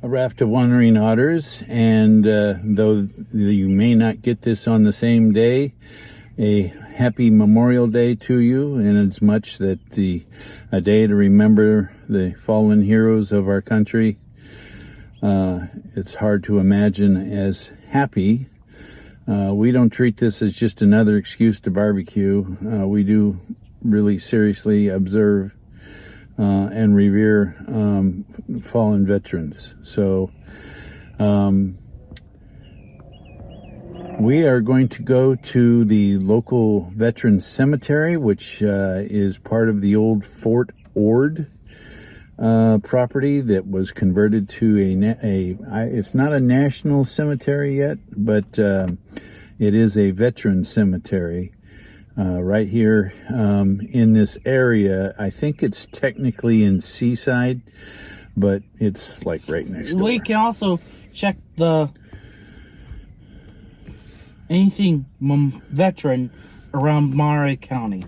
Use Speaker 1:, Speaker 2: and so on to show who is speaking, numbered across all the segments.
Speaker 1: a raft of wandering otters, and though you may not get this on the same day, a happy Memorial Day to you, in as much that a day to remember the fallen heroes of our country. It's hard to imagine as happy. We don't treat this as just another excuse to barbecue. We do really seriously observe and revere fallen veterans. So we are going to go to the local Veterans Cemetery, which is part of the old Fort Ord property that was converted to it's not a national cemetery yet, but it is a veteran cemetery right here in this area. I think it's technically in Seaside, but it's like right next door.
Speaker 2: We can also check anything veteran around Monterey County.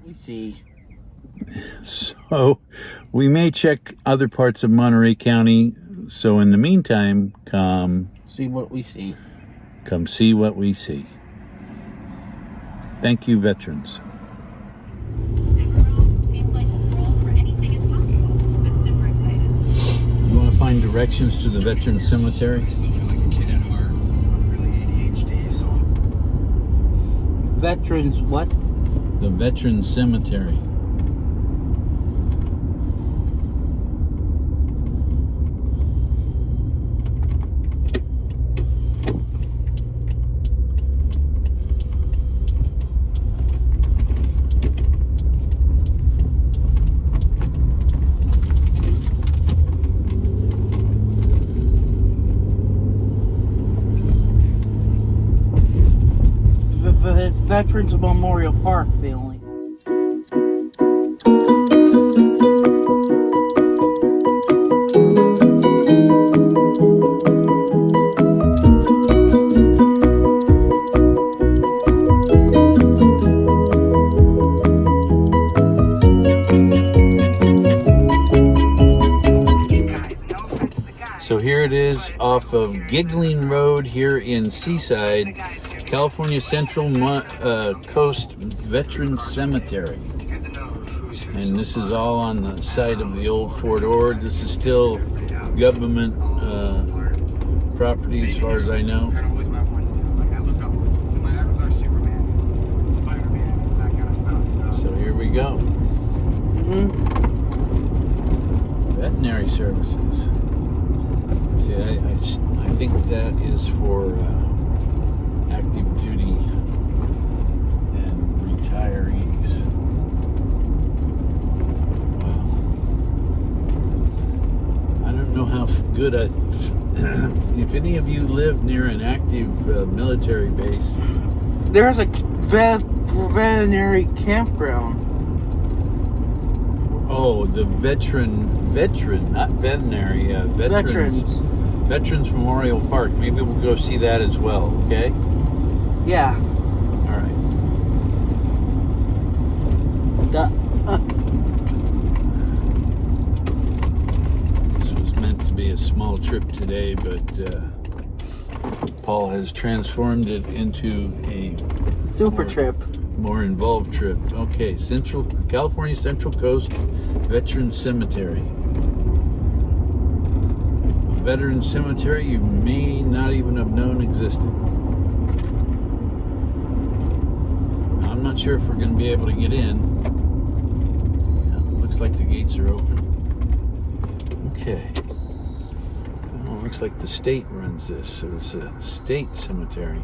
Speaker 2: We see.
Speaker 1: So we may check other parts of Monterey County. So in the meantime, come
Speaker 2: see what we see.
Speaker 1: Come see what we see. Thank you, veterans.
Speaker 3: Seems like the world for anything is possible. I'm super excited.
Speaker 1: You want to find directions to the Veteran Cemetery?
Speaker 4: I still feel like a kid at heart. I'm really ADHD, so.
Speaker 2: Veterans what?
Speaker 1: The Veteran Cemetery.
Speaker 2: It's Veterans Memorial Park, the only.
Speaker 1: So here it is off of Giggling Road here in Seaside, California Central Coast Veterans Cemetery. And this is all on the site of the old Fort Ord. This is still government property as far as I know. So here we go. Veterinary services. See, I think that is for active duty and retirees. Wow. I don't know how good if any of you live near an active military base.
Speaker 2: There's a veterinary campground.
Speaker 1: Oh, the veteran, not veterinary, Veterans Memorial Park. Maybe we'll go see that as well, okay?
Speaker 2: Yeah.
Speaker 1: All right. This was meant to be a small trip today, but Paul has transformed it into a
Speaker 2: super trip.
Speaker 1: More involved trip. Okay, California Central Coast Veteran Cemetery. A veteran cemetery you may not even have known existed. Now, I'm not sure if we're going to be able to get in. Yeah, looks like the gates are open. Okay. Well, looks like the state runs this, so it's a state cemetery.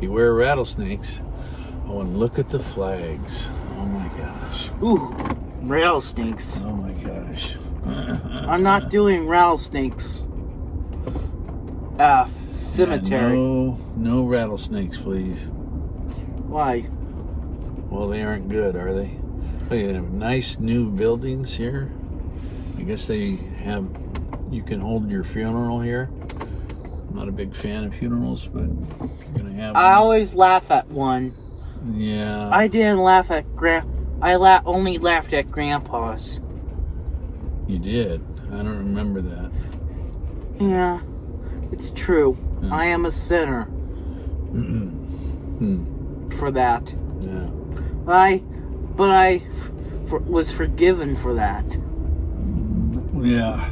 Speaker 1: Beware rattlesnakes. Oh, and look at the flags. Oh my gosh.
Speaker 2: Ooh, rattlesnakes.
Speaker 1: Oh my gosh.
Speaker 2: I'm not doing rattlesnakes. Cemetery.
Speaker 1: Yeah, no rattlesnakes, please.
Speaker 2: Why?
Speaker 1: Well, they aren't good, are they? They have nice new buildings here. I guess you can hold your funeral here. I'm not a big fan of funerals, but you're gonna have
Speaker 2: I always laugh at one.
Speaker 1: Yeah.
Speaker 2: I didn't laugh at only laughed at Grandpa's.
Speaker 1: You did. I don't remember that.
Speaker 2: Yeah, it's true.
Speaker 1: Yeah.
Speaker 2: I am a sinner for that.
Speaker 1: Yeah.
Speaker 2: But I was forgiven for that.
Speaker 1: Yeah.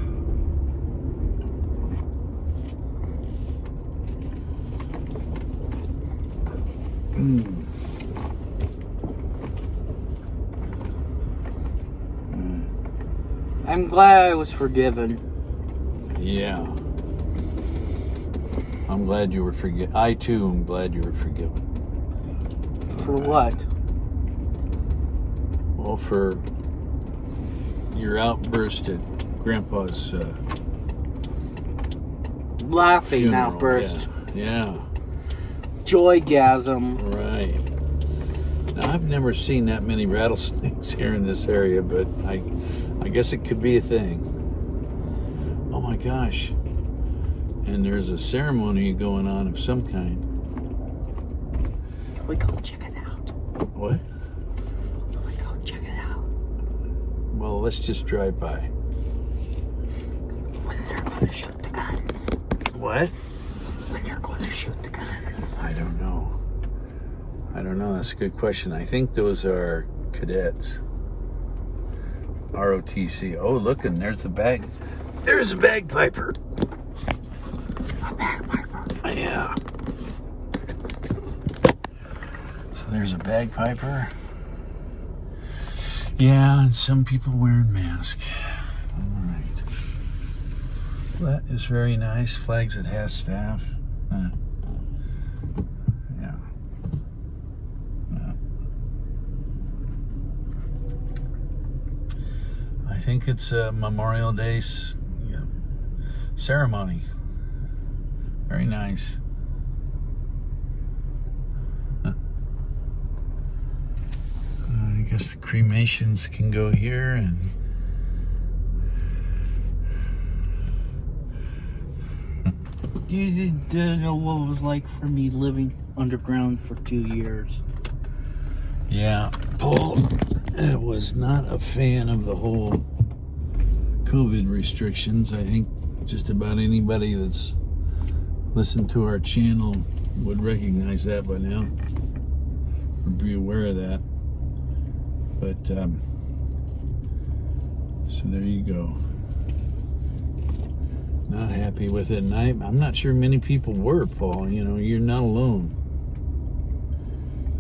Speaker 2: I'm glad I was forgiven.
Speaker 1: Yeah. I'm glad you were forgiven. I too am glad you were forgiven.
Speaker 2: For what?
Speaker 1: Well, for your outburst at Grandpa's
Speaker 2: Laughing
Speaker 1: funeral.
Speaker 2: outburst.
Speaker 1: Yeah.
Speaker 2: Joygasm.
Speaker 1: Right. Now, I've never seen that many rattlesnakes here in this area, but I guess it could be a thing. Oh my gosh. And there's a ceremony going on of some kind.
Speaker 2: We go check it out.
Speaker 1: What?
Speaker 2: We go check it out.
Speaker 1: Well, let's just drive by.
Speaker 2: When they're going to shoot the guns.
Speaker 1: What?
Speaker 2: When they're going to shoot the guns.
Speaker 1: I don't know. That's a good question. I think those are cadets. ROTC. Oh, look, and there's the bag. There's a bagpiper.
Speaker 2: A bagpiper.
Speaker 1: Yeah. So there's a bagpiper. Yeah, and some people wearing masks. All right. Well, that is very nice. Flags at half staff. Yeah. I think it's a Memorial Day ceremony. Very nice. I guess the cremations can go here, and
Speaker 2: Do you know what it was like for me living underground for 2 years?
Speaker 1: yeah, Paul was not a fan of the whole COVID restrictions. I think just about anybody that's listened to our channel would recognize that by now, or be aware of that. But so there you go. Not happy with it, and I'm not sure many people were, Paul. You know, you're not alone.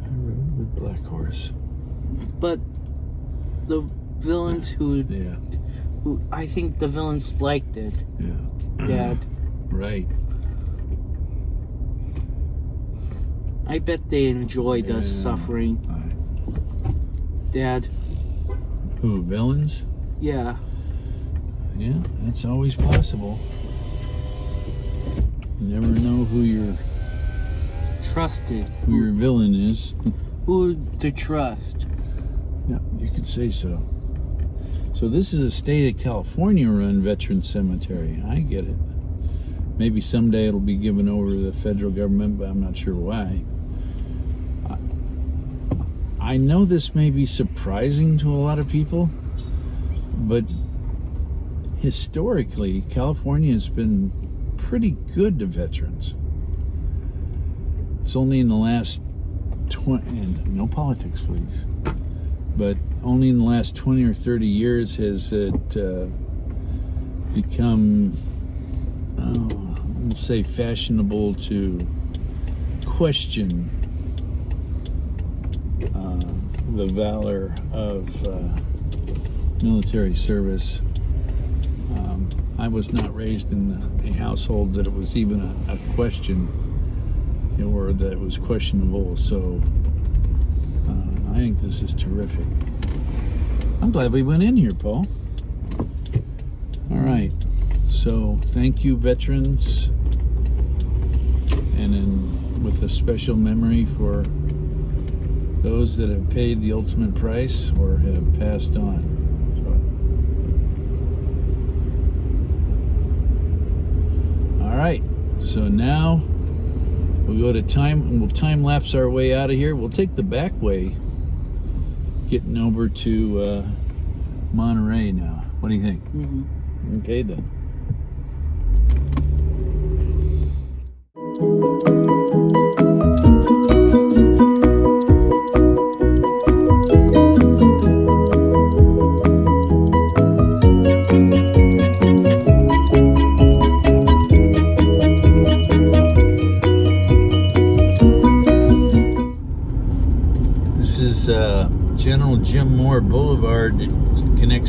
Speaker 1: I remember Black Horse.
Speaker 2: But the villains who I think the villains liked it.
Speaker 1: Yeah.
Speaker 2: Dad.
Speaker 1: Right.
Speaker 2: I bet they enjoyed us suffering.
Speaker 1: Right.
Speaker 2: Dad.
Speaker 1: Who, villains?
Speaker 2: Yeah.
Speaker 1: Yeah, that's always possible. You never know who your villain is.
Speaker 2: Who to trust.
Speaker 1: Yeah, you could say so. So this is a state of California-run veteran cemetery. I get it. Maybe someday it'll be given over to the federal government, but I'm not sure why. I know this may be surprising to a lot of people, but historically, California has been pretty good to veterans. It's only in the last 20, and no politics, please, but only in the last 20 or 30 years has it become, we'll say, fashionable to question the valor of military service. I was not raised in a household that it was even a question, or that it was questionable. So I think this is terrific. I'm glad we went in here, Paul. All right. So thank you, veterans, and with a special memory for those that have paid the ultimate price or have passed on. All right, so now we'll go to time, and we'll time lapse our way out of here. We'll take the back way, getting over to Monterey now. What do you think?
Speaker 2: Mm-hmm.
Speaker 1: Okay then.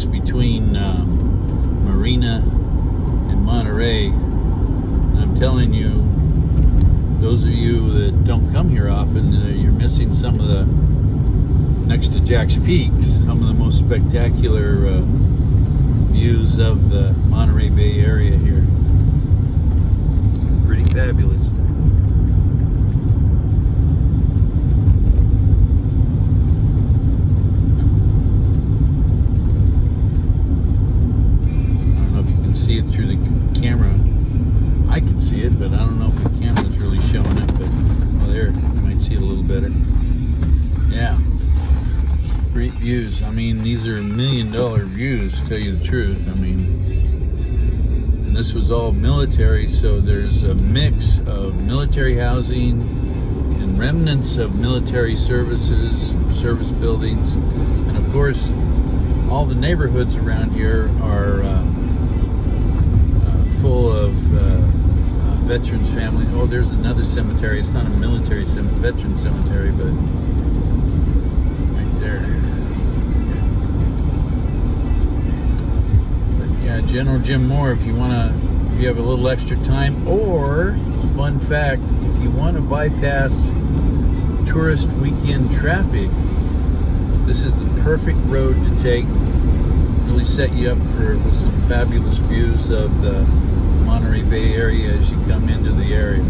Speaker 1: mix between Marina and Monterey. And I'm telling you, those of you that don't come here often, you're missing some of the, next to Jack's Peaks, some of the most spectacular views of the Monterey Bay area here. Pretty fabulous. See it through the camera. I can see it, but I don't know if the camera's really showing it. But oh, there, you might see it a little better. Yeah, great views. I mean, these are $1 million views, to tell you the truth. I mean, and this was all military, so there's a mix of military housing and remnants of military services, service buildings, and of course, all the neighborhoods around here are full of veterans families. Oh, there's another cemetery. It's not a military veteran cemetery, but right there. But yeah, General Jim Moore, if you have a little extra time, or fun fact, if you want to bypass tourist weekend traffic, this is the perfect road to take. Really set you up with some fabulous views of the Monterey Bay area as you come into the area.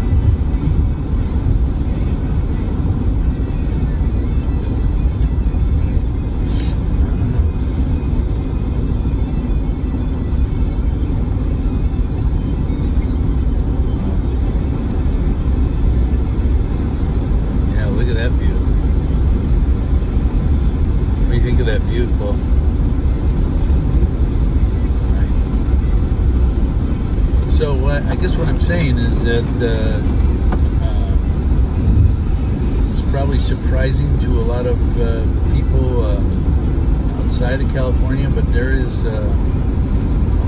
Speaker 1: Yeah, look at that view. What do you think of that view, Paul? So I guess what I'm saying is that it's probably surprising to a lot of people outside of California, but there is a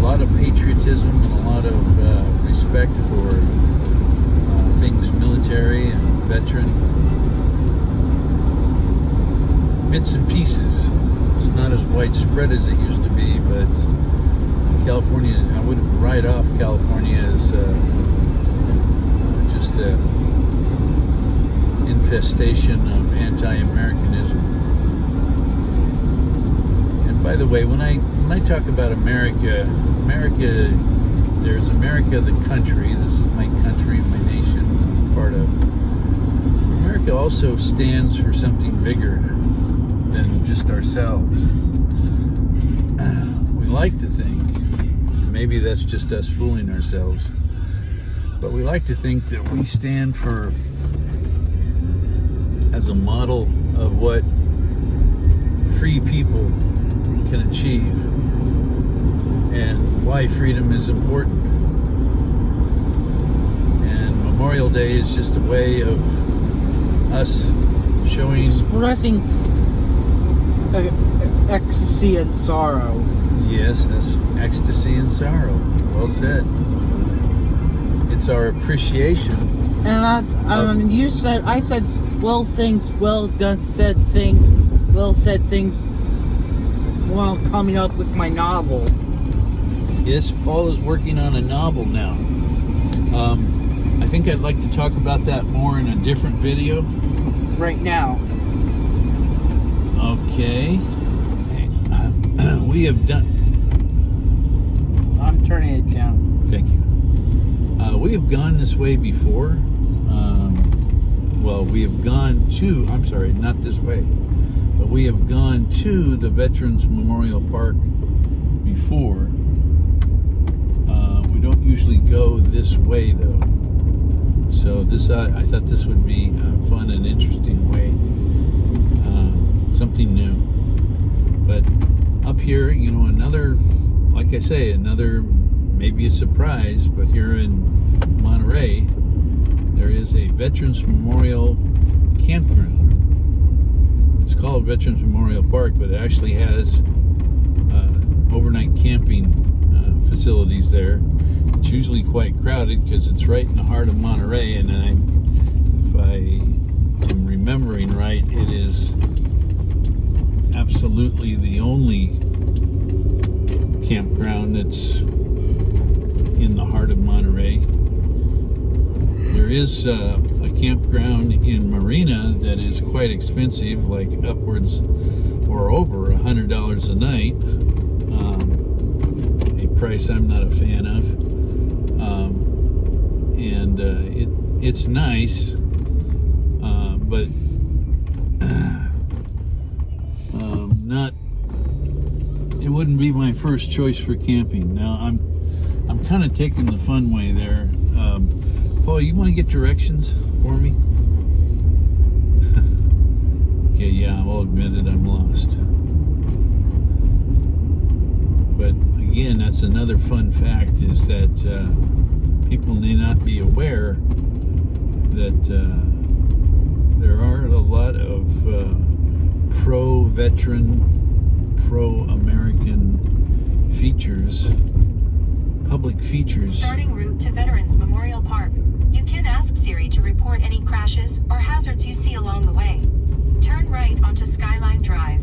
Speaker 1: lot of patriotism and a lot of respect for things military and veteran. Bits and pieces. It's not as widespread as it used to be, but California, I wouldn't write off California as just an infestation of anti-Americanism. And by the way, when I talk about America, there's America the country. This is my country, my nation, I'm part of. America also stands for something bigger than just ourselves. We like to think, maybe that's just us fooling ourselves, but we like to think that we stand for, as a model of what free people can achieve and why freedom is important. And Memorial Day is just a way of us showing,
Speaker 2: expressing ecstasy and sorrow.
Speaker 1: Yes, that's ecstasy and sorrow. Well said. It's our appreciation.
Speaker 2: And I said well things, well done, said things, well said things while coming up with my novel.
Speaker 1: Yes, Paul is working on a novel now. I think I'd like to talk about that more in a different video.
Speaker 2: Right now.
Speaker 1: Okay. We have done...
Speaker 2: I'm turning it down.
Speaker 1: Thank you. We have gone this way before. Well, we have gone to... I'm sorry, not this way. But we have gone to the Veterans Memorial Park before. We don't usually go this way, though. So this, I thought this would be a fun and interesting way. Something new. But up here, you know, another, like I say, another, maybe a surprise, but here in Monterey, there is a Veterans Memorial Campground. It's called Veterans Memorial Park, but it actually has overnight camping facilities there. It's usually quite crowded because it's right in the heart of Monterey, and if I am remembering right, it is absolutely the only campground that's in the heart of Monterey. There is a campground in Marina that is quite expensive, like upwards or over $100 a night. A price I'm not a fan of. And it's nice, but not. It wouldn't be my first choice for camping. Now I'm kind of taking the fun way there. Paul, you want to get directions for me? Okay, yeah, I'll admit it, I'm lost. But again, that's another fun fact, is that people may not be aware that there are a lot of pro-veteran, pro-American features, public features.
Speaker 3: Starting route to Veterans Memorial Park. You can ask Siri to report any crashes or hazards you see along the way. Turn right onto Skyline Drive.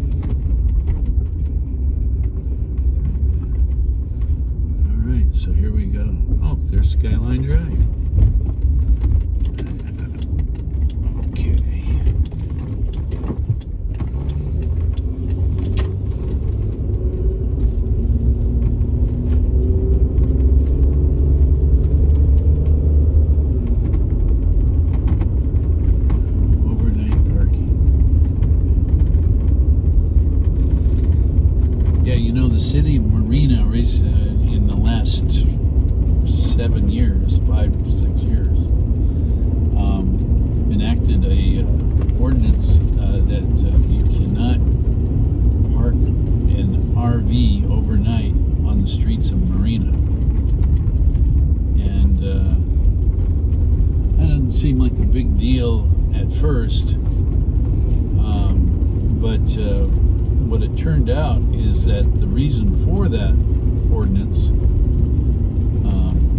Speaker 1: All right, so here we go. Oh, there's Skyline Drive. Okay. City of Marina in the last 7 years, 5 or 6 years, enacted a ordinance that you cannot park an RV overnight on the streets of Marina. And that doesn't seem like a big deal at first, but what it turned out is that the reason for that ordinance,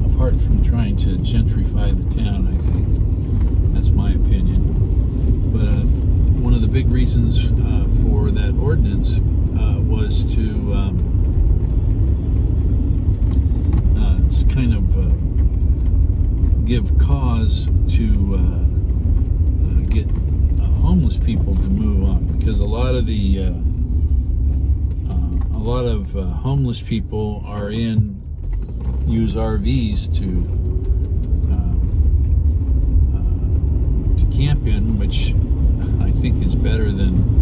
Speaker 1: apart from trying to gentrify the town, I think, that's my opinion, but one of the big reasons for that ordinance was to kind of give cause to get homeless people to move on, because a lot of homeless people use RVs to camp in, which I think is better than,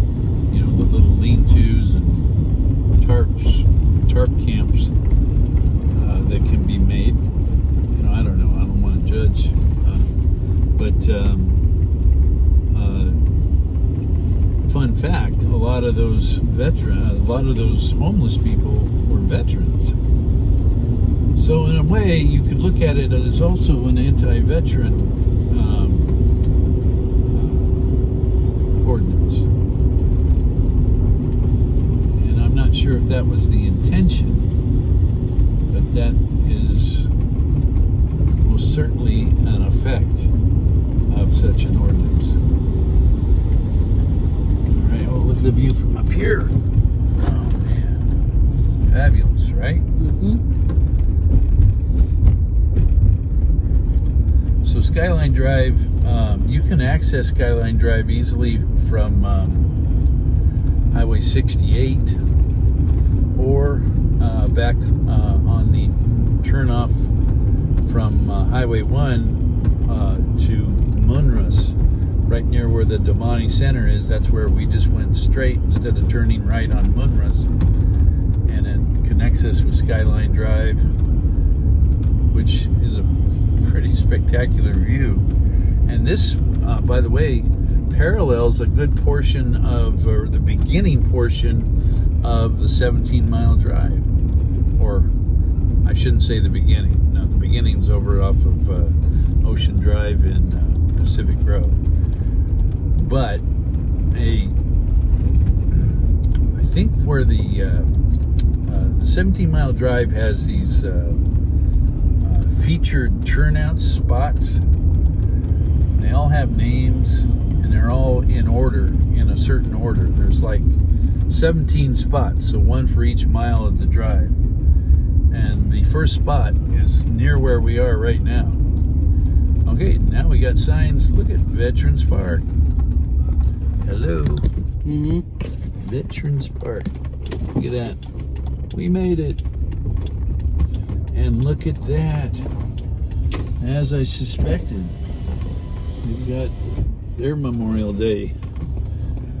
Speaker 1: the little lean-tos and tarp camps that can be made. I don't know. I don't want to judge, but fun fact: a lot of those homeless people were veterans. So in a way, you could look at it as also an anti-veteran ordinance. And I'm not sure if that was the intention, but that is most certainly an effect of such an ordinance. Look at the view from up here. Oh man, fabulous, right?
Speaker 2: Mm-hmm.
Speaker 1: So Skyline Drive, you can access Skyline Drive easily from Highway 68 or back on the turnoff from Highway 1 to Munros. Right near where the Damani Center is, that's where we just went straight instead of turning right on Munros. And it connects us with Skyline Drive, which is a pretty spectacular view. And this, by the way, parallels a good portion of, or the beginning portion of the 17-mile drive. Or, I shouldn't say the beginning. No, the beginning's over off of Ocean Drive in Pacific Road. But I think where the 17-mile drive has these featured turnout spots. They all have names, and they're all in order, in a certain order. There's like 17 spots, so one for each mile of the drive. And the first spot is near where we are right now. Okay, now we got signs. Look at Veterans Park. Hello.
Speaker 2: Mm-hmm.
Speaker 1: Veterans Park. Look at that. We made it. And look at that. As I suspected, we've got their Memorial Day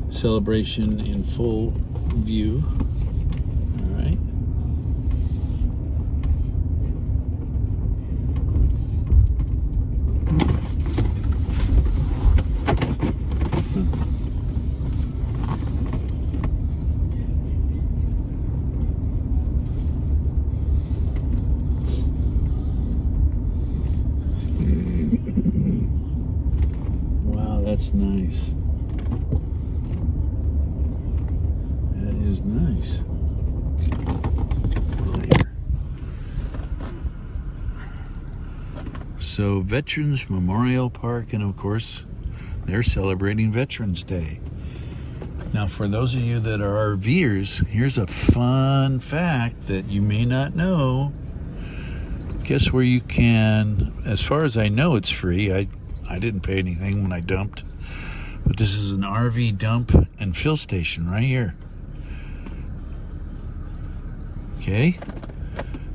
Speaker 1: celebration in full view. All right. Wow, that's nice. That is nice. So, Veterans Memorial Park, and of course, they're celebrating Veterans Day. Now, for those of you that are RVers, here's a fun fact that you may not know. Guess where you can, as far as I know, it's free. I didn't pay anything when I dumped. But this is an RV dump and fill station right here. Okay?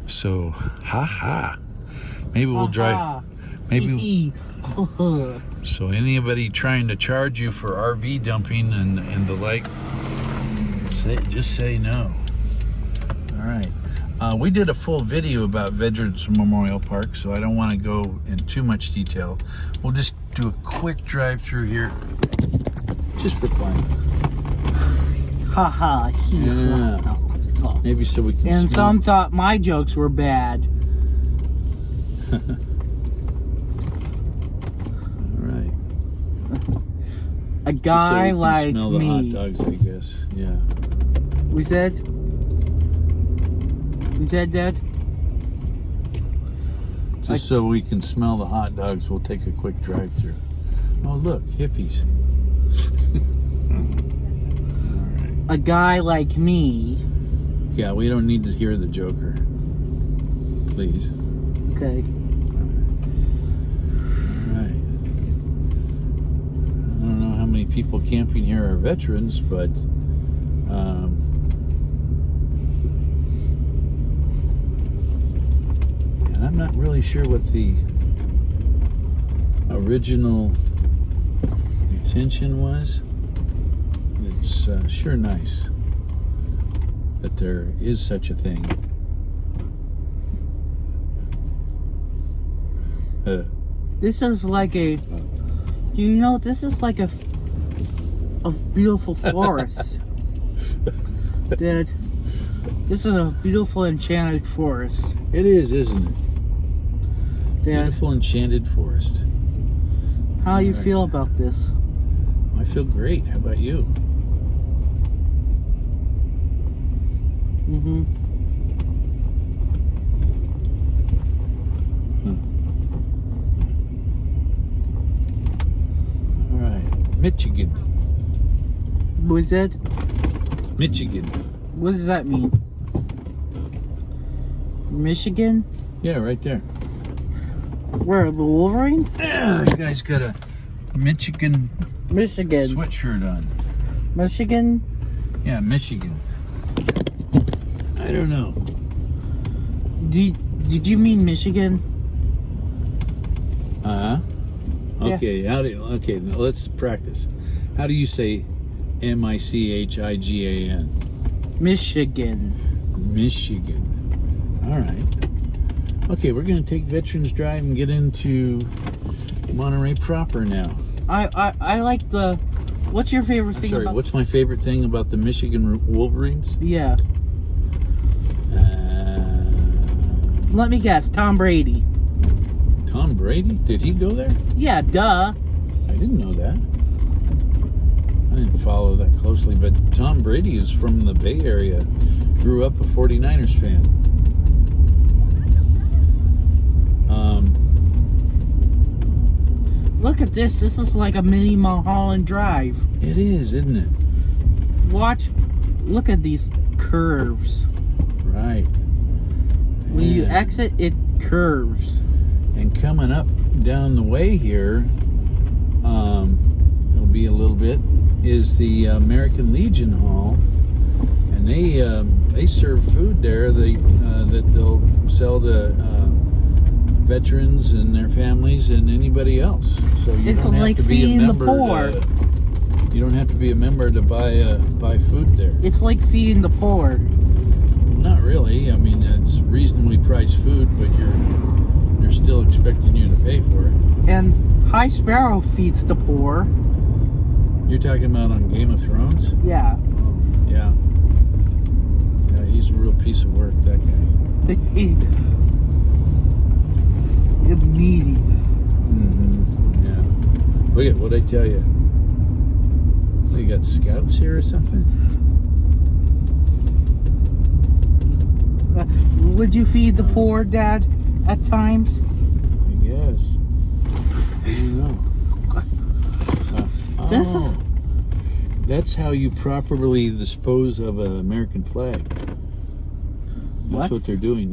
Speaker 1: So, maybe we'll drive. Maybe. So anybody trying to charge you for RV dumping and the like, just say no. All right. We did a full video about Veterans Memorial Park, so I don't want to go in too much detail. We'll just do a quick drive through here, just for fun.
Speaker 2: Haha.
Speaker 1: Yeah. Maybe so we can.
Speaker 2: And some thought my jokes were bad.
Speaker 1: All right.
Speaker 2: A guy
Speaker 1: so we can
Speaker 2: like
Speaker 1: smell the
Speaker 2: me.
Speaker 1: hot dogs, I guess. Yeah.
Speaker 2: We said that?
Speaker 1: Just so we can smell the hot dogs, we'll take a quick drive through. Oh, look, hippies.
Speaker 2: A guy like me.
Speaker 1: Yeah, we don't need to hear the Joker. Please.
Speaker 2: Okay.
Speaker 1: Alright. I don't know how many people camping here are veterans, but and I'm not really sure what the original intention was. It's sure nice that there is such a thing.
Speaker 2: This is like a. Do you know this is like a beautiful forest? Dad, this is a beautiful enchanted forest.
Speaker 1: It is, isn't it?
Speaker 2: Dad,
Speaker 1: Beautiful enchanted forest.
Speaker 2: how you feel about this?
Speaker 1: I feel great. How about you?
Speaker 2: Mm-hmm.
Speaker 1: All right, Michigan.
Speaker 2: Was that?
Speaker 1: Michigan.
Speaker 2: What does that mean? Michigan?
Speaker 1: Yeah, right there.
Speaker 2: Where, the Wolverines?
Speaker 1: Yeah, you guys got a Michigan
Speaker 2: Michigan.
Speaker 1: sweatshirt on.
Speaker 2: Michigan?
Speaker 1: Yeah, Michigan. I don't know.
Speaker 2: Did you mean Michigan?
Speaker 1: Okay.
Speaker 2: Yeah.
Speaker 1: Okay, now let's practice. How do you say Michigan?
Speaker 2: Michigan.
Speaker 1: Michigan. All right. Okay, we're going to take Veterans Drive and get into Monterey proper now.
Speaker 2: I like the. What's your favorite thing about?
Speaker 1: What's my favorite thing about the Michigan Wolverines?
Speaker 2: Yeah. Let me guess. Tom Brady.
Speaker 1: Tom Brady? Did he go there?
Speaker 2: Yeah, duh.
Speaker 1: I didn't know that. I didn't follow that closely, but Tom Brady is from the Bay Area. Grew up a 49ers fan.
Speaker 2: Look at this. This is like a mini Mulholland Drive.
Speaker 1: It is, isn't it?
Speaker 2: Watch. Look at these curves.
Speaker 1: Right.
Speaker 2: When you
Speaker 1: Yeah.
Speaker 2: exit, it curves.
Speaker 1: And coming up down the way here, it'll be a little bit, is the American Legion Hall, and they serve food there. That they'll sell to veterans and their families and anybody else. So you
Speaker 2: It's
Speaker 1: don't have
Speaker 2: like
Speaker 1: to be a
Speaker 2: feeding the
Speaker 1: member.
Speaker 2: poor.
Speaker 1: You don't have to be a member to buy food there.
Speaker 2: It's like feeding the poor.
Speaker 1: Not really. I mean, it's reasonably priced food, but they're still expecting you to pay for it.
Speaker 2: And High Sparrow feeds the poor.
Speaker 1: You're talking about on Game of Thrones?
Speaker 2: Yeah.
Speaker 1: Yeah. Yeah, he's a real piece of work, that guy.
Speaker 2: It's needy.
Speaker 1: Yeah. Look at what I tell you. So you got scouts here or something?
Speaker 2: Would you feed the poor, Dad, at times?
Speaker 1: I guess. I don't know.
Speaker 2: This is-
Speaker 1: That's how you properly dispose of an American flag. That's what they're doing.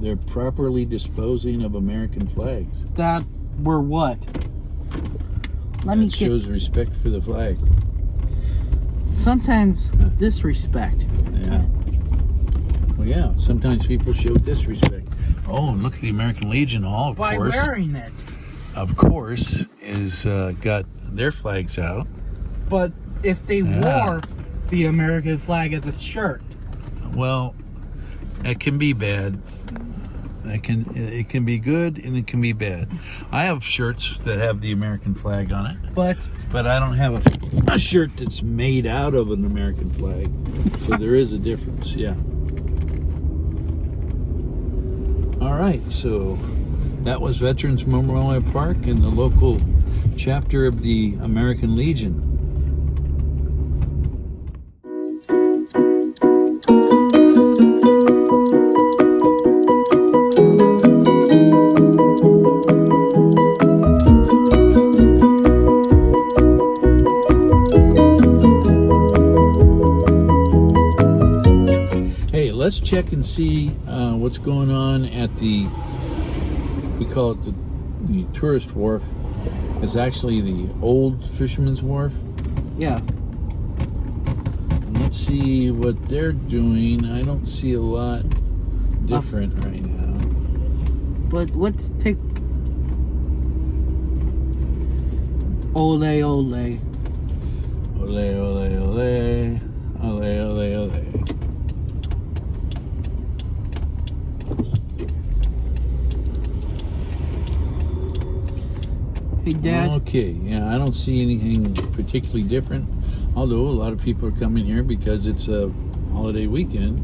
Speaker 1: They're properly disposing of American flags.
Speaker 2: That were what? Let me
Speaker 1: That
Speaker 2: get.
Speaker 1: shows respect for the flag.
Speaker 2: Sometimes disrespect.
Speaker 1: Yeah. Well, yeah. Sometimes people show disrespect. Oh, and look at the American Legion Hall, of
Speaker 2: By
Speaker 1: course.
Speaker 2: wearing it.
Speaker 1: Of course, is got their flags out.
Speaker 2: But if they wore the American flag as a shirt.
Speaker 1: Well, that can be bad. It can be good and it can be bad. I have shirts that have the American flag on it,
Speaker 2: But
Speaker 1: I don't have a shirt that's made out of an American flag. So there is a difference, yeah. All right, so that was Veterans Memorial Park and the local chapter of the American Legion. Let's check and see what's going on at we call it the tourist wharf. It's actually the old Fisherman's Wharf.
Speaker 2: yeah.
Speaker 1: And let's see what they're doing. I don't see a lot different right now.
Speaker 2: But let's take Ole Ole.
Speaker 1: Ole, ole, ole. Ole, ole, ole.
Speaker 2: Hey, Dad.
Speaker 1: Okay, yeah, I don't see anything particularly different. Although a lot of people are coming here because it's a holiday weekend.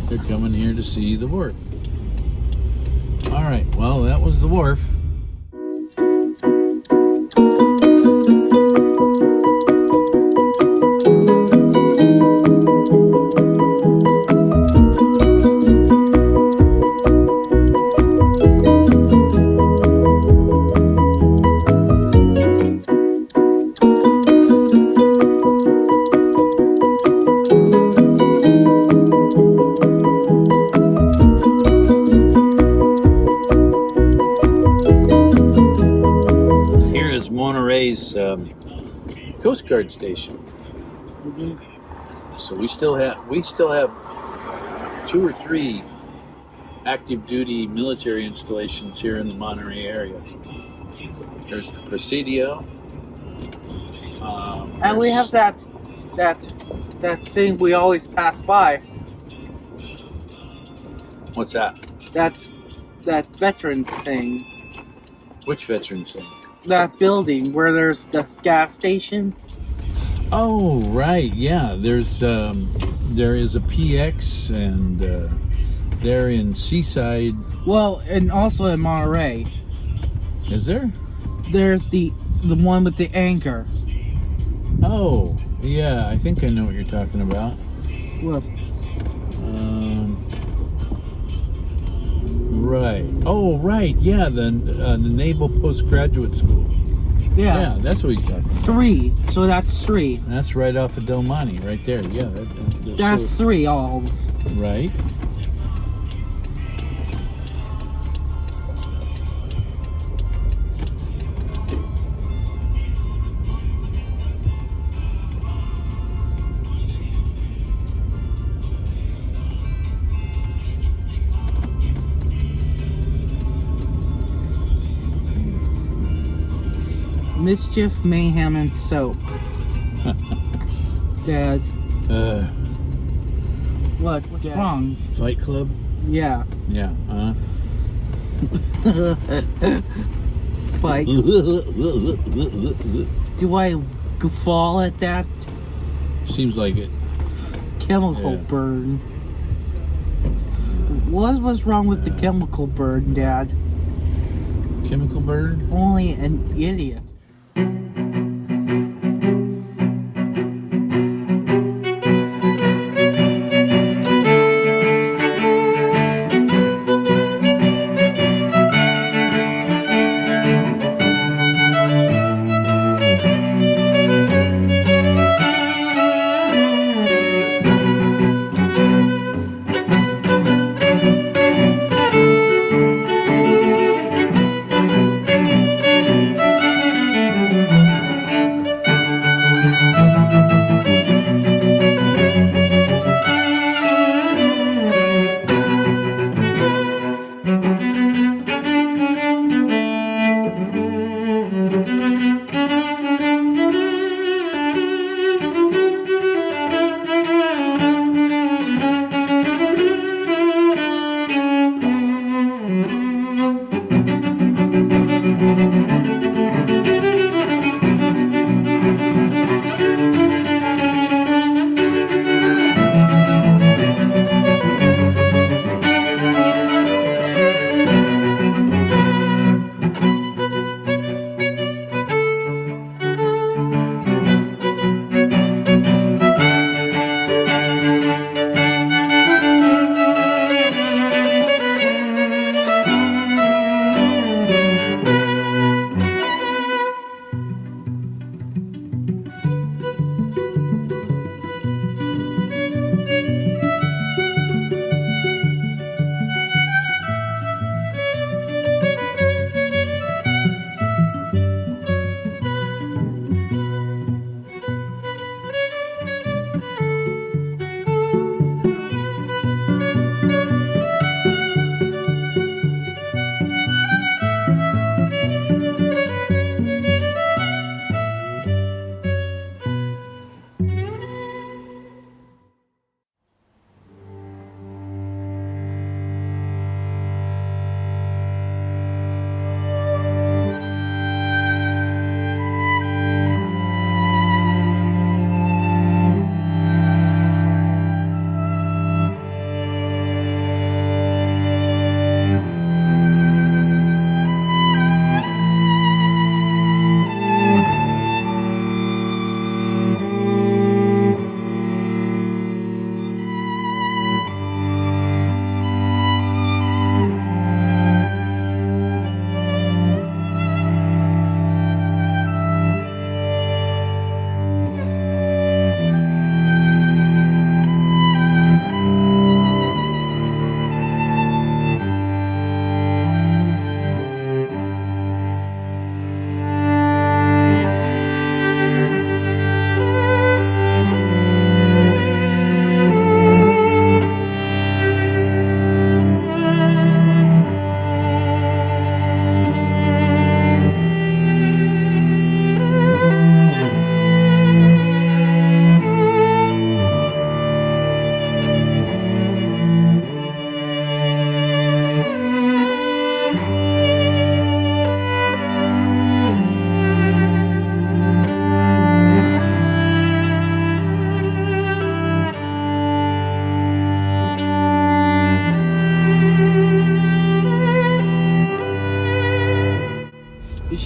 Speaker 1: They're coming here to see the wharf. All right, well, that was the wharf. Monterey's Coast Guard station. So we still have 2 or 3 active duty military installations here in the Monterey area. There's the Presidio.
Speaker 2: And we have that thing we always pass by.
Speaker 1: What's that?
Speaker 2: That veterans thing.
Speaker 1: Which veterans thing?
Speaker 2: That building where there's the gas station.
Speaker 1: Oh, right. Yeah, there is a PX, and they're in Seaside.
Speaker 2: Well, and also in Monterey.
Speaker 1: Is there?
Speaker 2: There's the one with the anchor.
Speaker 1: Oh, yeah. I think I know what you're talking about.
Speaker 2: Well,
Speaker 1: right. Oh, right. Yeah, the Naval Postgraduate School.
Speaker 2: yeah.
Speaker 1: Yeah, that's what he's talking about.
Speaker 2: 3. So that's 3.
Speaker 1: That's right off of Del Monte, right there. Yeah,
Speaker 2: That's 3 all.
Speaker 1: right.
Speaker 2: Mischief, mayhem, and soap. Dad, what? What's
Speaker 1: Dad.
Speaker 2: wrong?
Speaker 1: Fight Club?
Speaker 2: Yeah.
Speaker 1: Yeah.
Speaker 2: Fight. Do I fall at that?
Speaker 1: Seems like it.
Speaker 2: Chemical
Speaker 1: Yeah.
Speaker 2: burn. What was wrong with the chemical burn, Dad?
Speaker 1: Chemical burn?
Speaker 2: Only an idiot.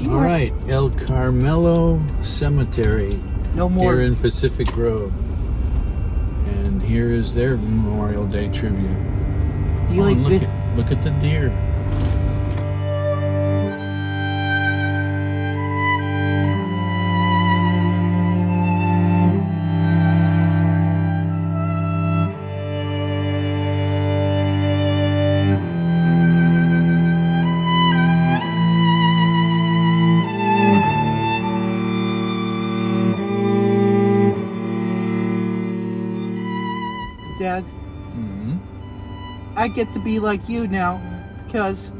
Speaker 1: All right, El Carmelo Cemetery
Speaker 2: No more.
Speaker 1: here in Pacific Grove. And here is their Memorial Day tribute.
Speaker 2: Do you
Speaker 1: Oh,
Speaker 2: like
Speaker 1: and look at the deer.
Speaker 2: Dad,
Speaker 1: Mm-hmm.
Speaker 2: I get to be like you now because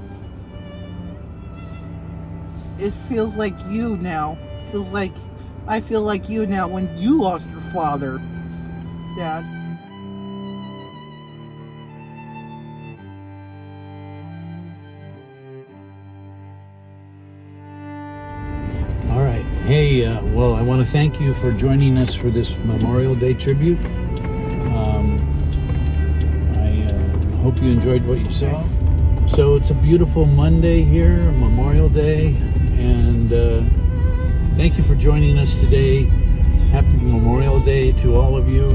Speaker 2: it feels like you now. I feel like you now when you lost your father, Dad.
Speaker 1: All right. Hey, well, I want to thank you for joining us for this Memorial Day tribute. I hope you enjoyed what you saw. So it's a beautiful Monday here, Memorial Day, and thank you for joining us today. Happy Memorial Day to all of you.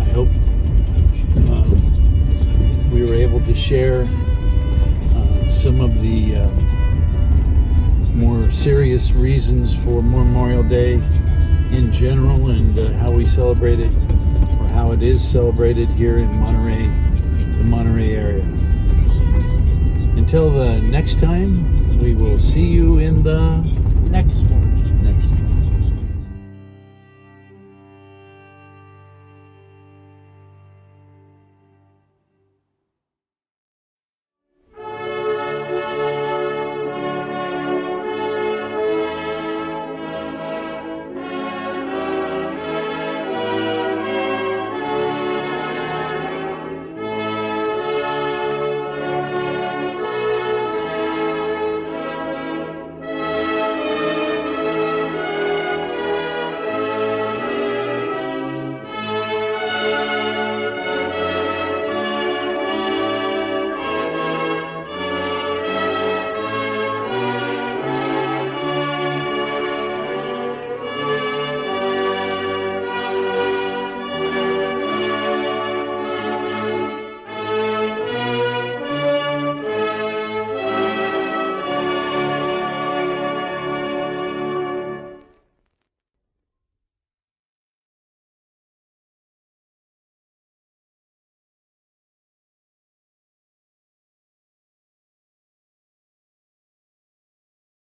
Speaker 1: I hope we were able to share some of the more serious reasons for Memorial Day in general, and how we celebrate it, or how it is celebrated here in Monterey, the Monterey area. Until the next time, we will see you in the
Speaker 2: Next one.